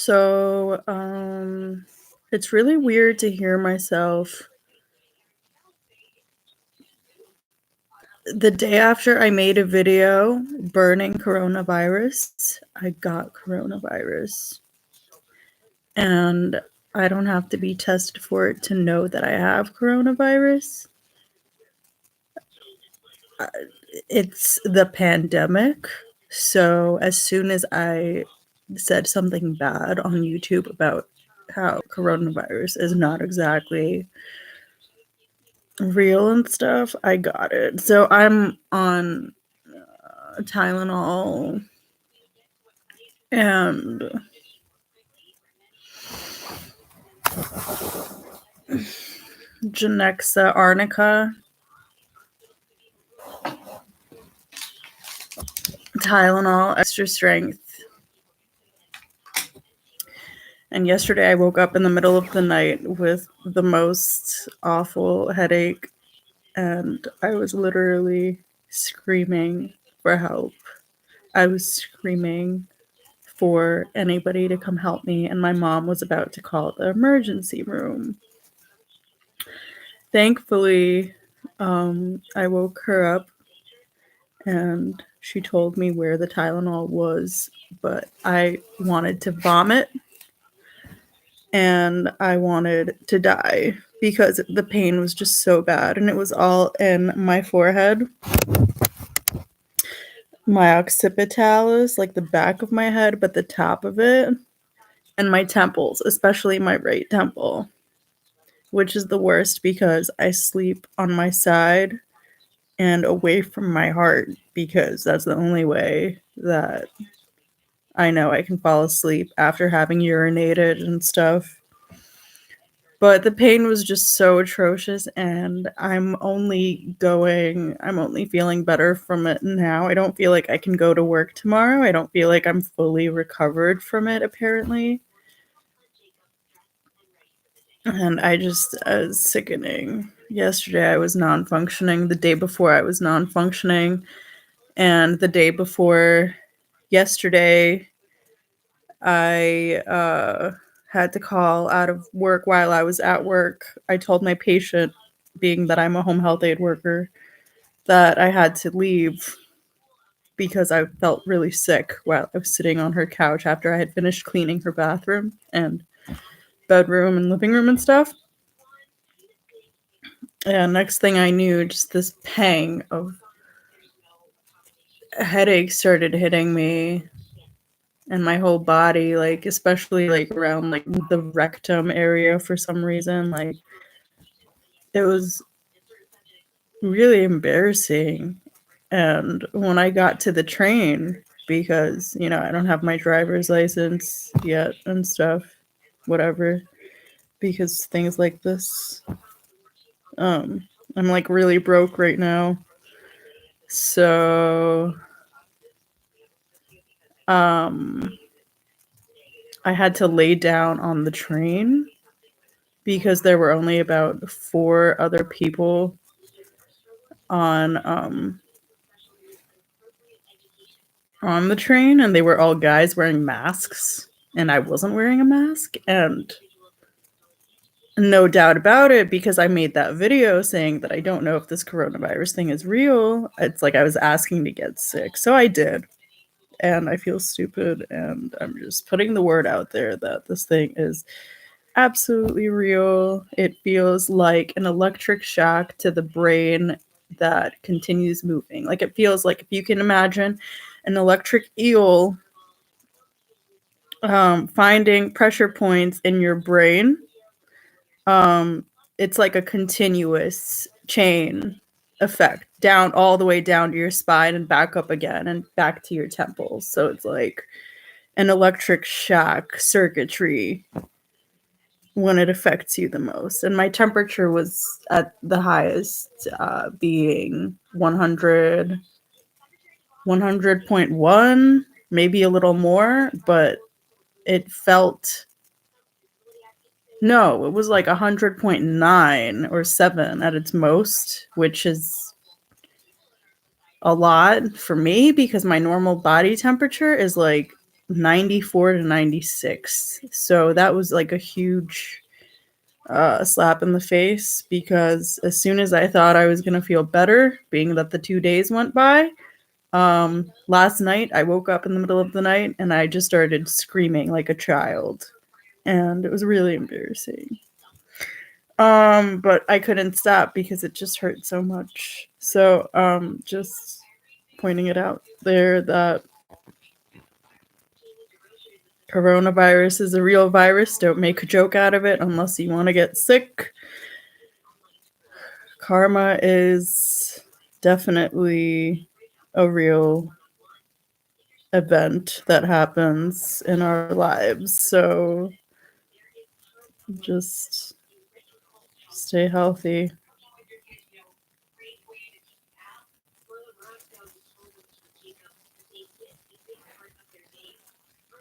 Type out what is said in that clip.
So, it's really weird to hear myself the day after I made a video burning coronavirus, I got coronavirus. And I don't have to be tested for it to know that I have coronavirus. It's the pandemic. So, as soon as I said something bad on YouTube about how coronavirus is not exactly real and stuff, I got it. So I'm on Tylenol and Genexa Arnica, Tylenol extra strength. And yesterday I woke up in the middle of the night with the most awful headache, and I was literally screaming for help. I was screaming for anybody to come help me, and my mom was about to call the emergency room. Thankfully, I woke her up and she told me where the Tylenol was, but I wanted to vomit and I wanted to die because the pain was just so bad, and it was all in my forehead. My occipitalis, like the back of my head, but the top of it, and my temples, especially my right temple, which is the worst because I sleep on my side and away from my heart because that's the only way that I know I can fall asleep after having urinated and stuff. But the pain was just so atrocious, and I'm only feeling better from it now. I don't feel like I can go to work tomorrow. I don't feel like I'm fully recovered from it, apparently. And was sickening. Yesterday I was non-functioning. The day before I was non-functioning. And the day before yesterday, I had to call out of work while I was at work. I told my patient, being that I'm a home health aide worker, that I had to leave because I felt really sick while I was sitting on her couch after I had finished cleaning her bathroom and bedroom and living room and stuff. And next thing I knew, just this pang of headache started hitting me and my whole body, like especially like around like the rectum area for some reason. Like it was really embarrassing. And when I got to the train, because I don't have my driver's license yet and stuff, whatever, because things like this, I'm like really broke right now. So I had to lay down on the train because there were only about 4 other people on the train, and they were all guys wearing masks, and I wasn't wearing a mask. And no doubt about it, because I made that video saying that I don't know if this coronavirus thing is real. It's like I was asking to get sick, so I did. And I feel stupid, and I'm just putting the word out there that this thing is absolutely real. It feels like an electric shock to the brain that continues moving. Like it feels like if you can imagine an electric eel finding pressure points in your brain, it's like a continuous chain effect down all the way down to your spine and back up again and back to your temples. So it's like an electric shock circuitry when it affects you the most. And my temperature was at the highest, being 100.1, maybe a little more, but it felt, no, it was like 100.9 or 7 at its most, which is a lot for me because my normal body temperature is like 94 to 96. So that was like a huge slap in the face, because as soon as I thought I was going to feel better, being that the 2 days went by, last night I woke up in the middle of the night and I just started screaming like a child, and it was really embarrassing. But I couldn't stop because it just hurt so much. So, just pointing it out there that coronavirus is a real virus. Don't make a joke out of it unless you want to get sick. Karma is definitely a real event that happens in our lives. So just stay healthy.